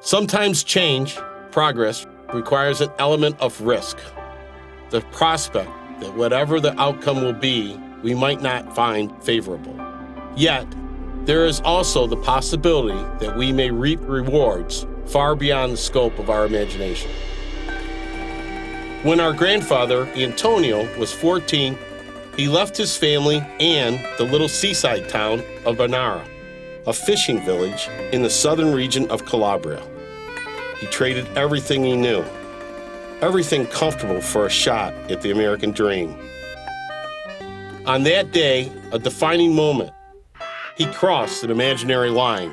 Sometimes change, progress, requires an element of risk. The prospect that whatever the outcome will be, we might not find favorable. Yet, there is also the possibility that we may reap rewards far beyond the scope of our imagination. When our grandfather, Antonio, was 14, he left his family and the little seaside town of Banara, a fishing village in the southern region of Calabria. He traded everything he knew, everything comfortable for a shot at the American dream. On that day, a defining moment, he crossed an imaginary line.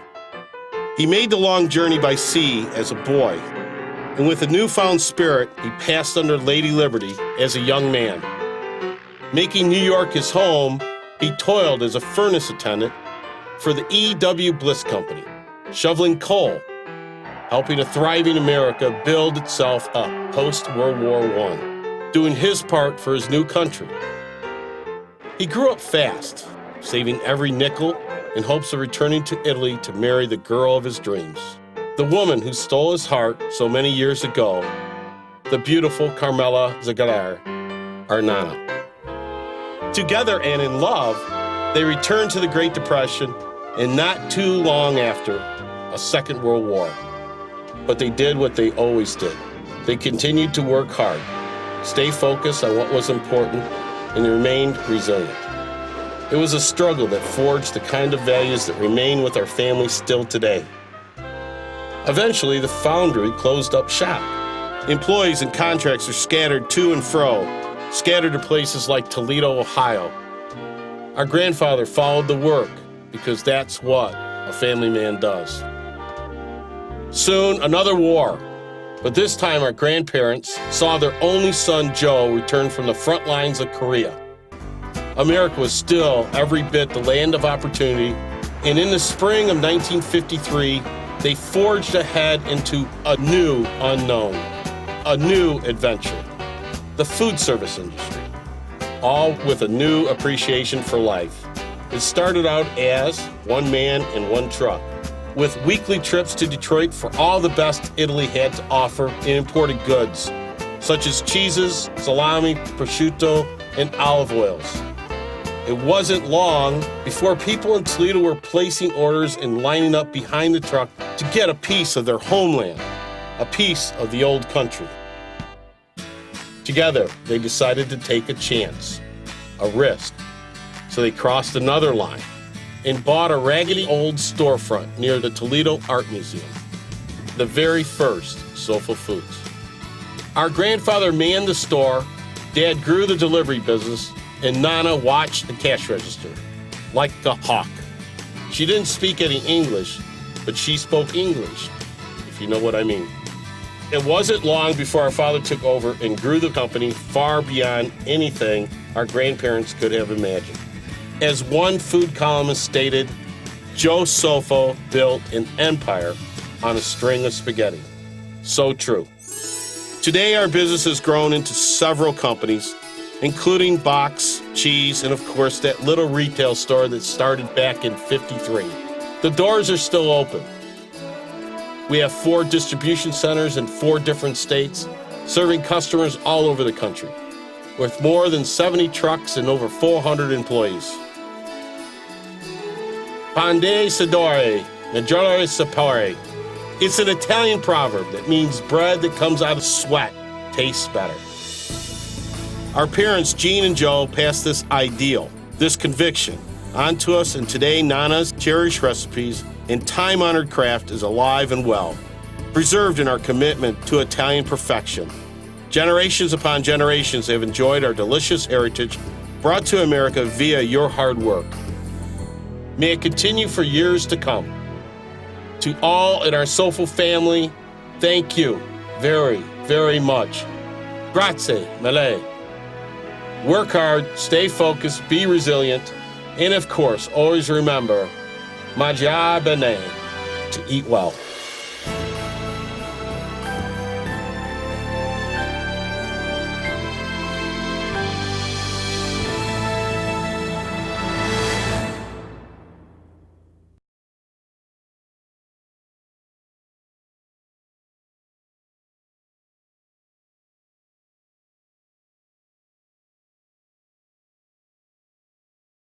He made the long journey by sea as a boy, and with a newfound spirit, he passed under Lady Liberty as a young man. Making New York his home, he toiled as a furnace attendant for the E.W. Bliss Company, shoveling coal, helping a thriving America build itself up post-World War I, doing his part for his new country. He grew up fast, saving every nickel in hopes of returning to Italy to marry the girl of his dreams, the woman who stole his heart so many years ago, the beautiful Carmela Zagalar, our Nana. Together and in love, they returned to the Great Depression, and not too long after, a Second World War. But they did what they always did. They continued to work hard, stay focused on what was important, and they remained resilient. It was a struggle that forged the kind of values that remain with our family still today. Eventually, the Foundry closed up shop. Employees and contracts are scattered to and fro, scattered to places like Toledo, Ohio. Our grandfather followed the work because that's what a family man does. Soon, another war, but this time our grandparents saw their only son, Joe, return from the front lines of Korea. America was still every bit the land of opportunity, and in the spring of 1953, they forged ahead into a new unknown, a new adventure, the food service industry, all with a new appreciation for life. It started out as one man and one truck, with weekly trips to Detroit for all the best Italy had to offer in imported goods, such as cheeses, salami, prosciutto, and olive oils. It wasn't long before people in Toledo were placing orders and lining up behind the truck to get a piece of their homeland, a piece of the old country. Together, they decided to take a chance, a risk. So they crossed another line and bought a raggedy old storefront near the Toledo Art Museum, the very first Sofo Foods. Our grandfather manned the store, Dad grew the delivery business, and Nana watched the cash register, like a hawk. She didn't speak any English, but she spoke English, if you know what I mean. It wasn't long before our father took over and grew the company far beyond anything our grandparents could have imagined. As one food columnist stated, Joe Sofo built an empire on a string of spaghetti. So true. Today, our business has grown into several companies, including box, cheese, and of course, that little retail store that started back in '53. The doors are still open. We have 4 distribution centers in 4 different states, serving customers all over the country, with more than 70 trucks and over 400 employees. Pan sedore, maggiore sapore. It's an Italian proverb that means bread that comes out of sweat tastes better. Our parents, Gene and Joe, passed this ideal, this conviction, on to us, and today Nana's cherished recipes and time-honored craft is alive and well, preserved in our commitment to Italian perfection. Generations upon generations have enjoyed our delicious heritage brought to America via your hard work. May it continue for years to come. To all in our Sofo family, thank you very, very much. Grazie mille. Work hard, stay focused, be resilient, and of course, always remember, mangiare bene, to eat well.